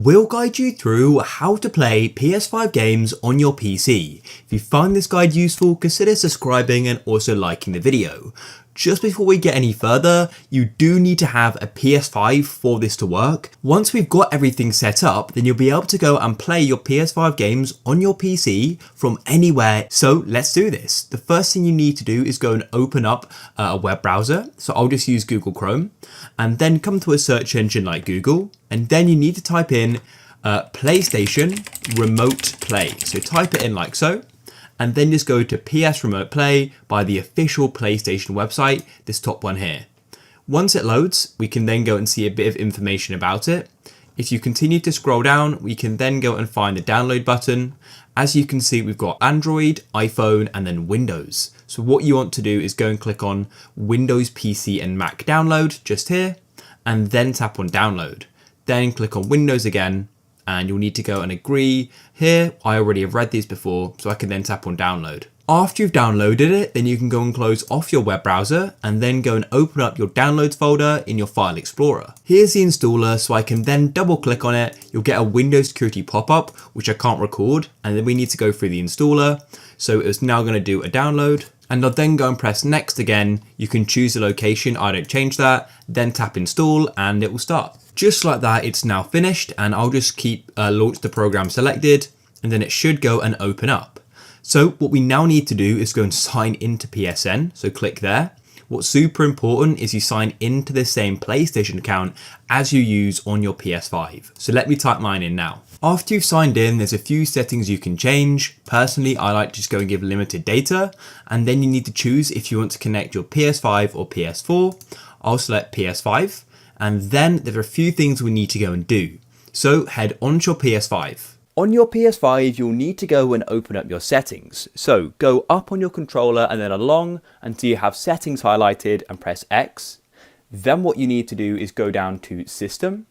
We'll guide you through how to play PS5 games on your PC. If you find this guide useful, consider subscribing and also liking the video. Just before we get any further, you do need to have a PS5 for this to work. Once we've got everything set up, then you'll be able to go and play your PS5 games on your PC from anywhere. So let's do this. The first thing you need to do is go and open up a web browser. So I'll just use Google Chrome and then come to a search engine like Google. And then you need to type in PlayStation Remote Play. So type it in like so. And then just go to PS Remote Play by the official PlayStation website, this top one here. Once it loads, we can then go and see a bit of information about it. If you continue to scroll down, we can then go and find the download button. As you can see, we've got Android, iPhone, and then Windows. So what you want to do is go and click on Windows PC and Mac download just here, and then tap on download. Then click on Windows again, and you'll need to go and agree. Here, I already have read these before, so I can then tap on download. After you've downloaded it, then you can go and close off your web browser and then go and open up your downloads folder in your file explorer. Here's the installer, so I can then double click on it. You'll get a Windows security pop-up, which I can't record, and then we need to go through the installer. So it's now going to do a download. And I'll then go and press next again. You can choose the location, I don't change that, then tap install and it will start. Just like that, it's now finished, and I'll just keep launch the program selected, and then it should go and open up. So what we now need to do is go and sign into PSN, so click there. What's super important is you sign into the same PlayStation account as you use on your PS5. So let me type mine in now. After you've signed in, there's a few settings you can change. Personally, I like to just go and give limited data, and then you need to choose if you want to connect your PS5 or PS4. I'll select PS5, and then there are a few things we need to go and do. So head onto your PS5. On your PS5, you'll need to go and open up your settings. So go up on your controller and then along until you have settings highlighted and press X. Then what you need to do is go down to System,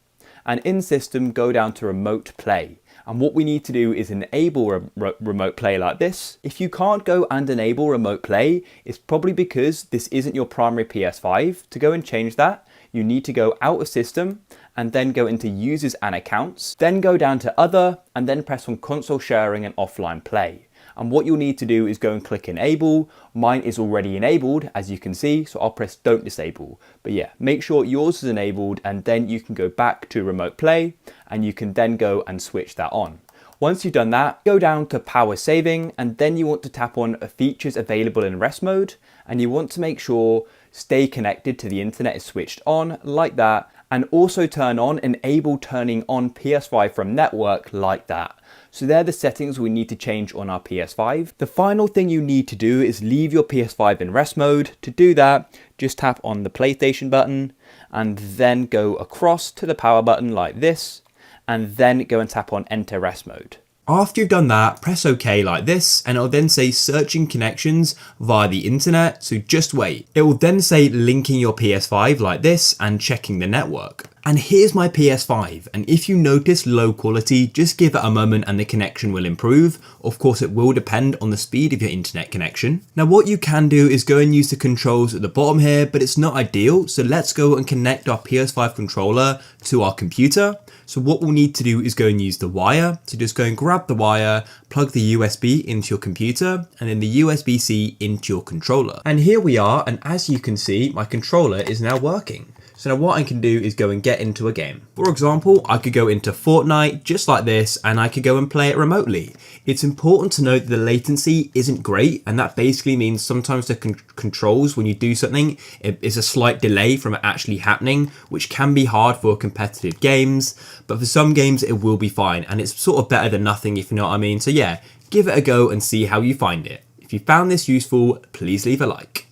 and in System, go down to Remote Play. And what we need to do is enable remote play like this. If you can't go and enable remote play, it's probably because this isn't your primary PS5. To go and change that, you need to go out of System and then go into Users and Accounts, then go down to Other and then press on Console Sharing and Offline Play. And what you'll need to do is go and click Enable. Mine is already enabled, as you can see, so I'll press Don't Disable. But yeah, make sure yours is enabled, and then you can go back to Remote Play and you can then go and switch that on. Once you've done that, go down to Power Saving, and then you want to tap on Features Available in Rest Mode, and you want to make sure Stay Connected to the Internet is switched on, like that, and also turn on Enable Turning on PS5 from Network, like that. So they're the settings we need to change on our PS5. The final thing you need to do is leave your PS5 in rest mode. To do that, just tap on the PlayStation button and then go across to the power button like this, and then go and tap on Enter Rest Mode. After you've done that, press OK like this, and it'll then say searching connections via the internet, so just wait. It will then say linking your PS5 like this and checking the network. And here's my PS5, and if you notice low quality, just give it a moment and the connection will improve. Of course, it will depend on the speed of your internet connection. Now what you can do is go and use the controls at the bottom here, but it's not ideal, so let's go and connect our PS5 controller to our computer. So what we'll need to do is go and use the wire. So just go and grab the wire, plug the USB into your computer, and then the USB-C into your controller. And here we are, and as you can see, my controller is now working. So now what I can do is go and get into a game. For example, I could go into Fortnite just like this, and I could go and play it remotely. It's important to note that the latency isn't great, and that basically means sometimes the controls, when you do something, it is a slight delay from it actually happening, which can be hard for competitive games, but for some games it will be fine, and it's sort of better than nothing, if you know what I mean. So yeah, give it a go and see how you find it. If you found this useful, please leave a like.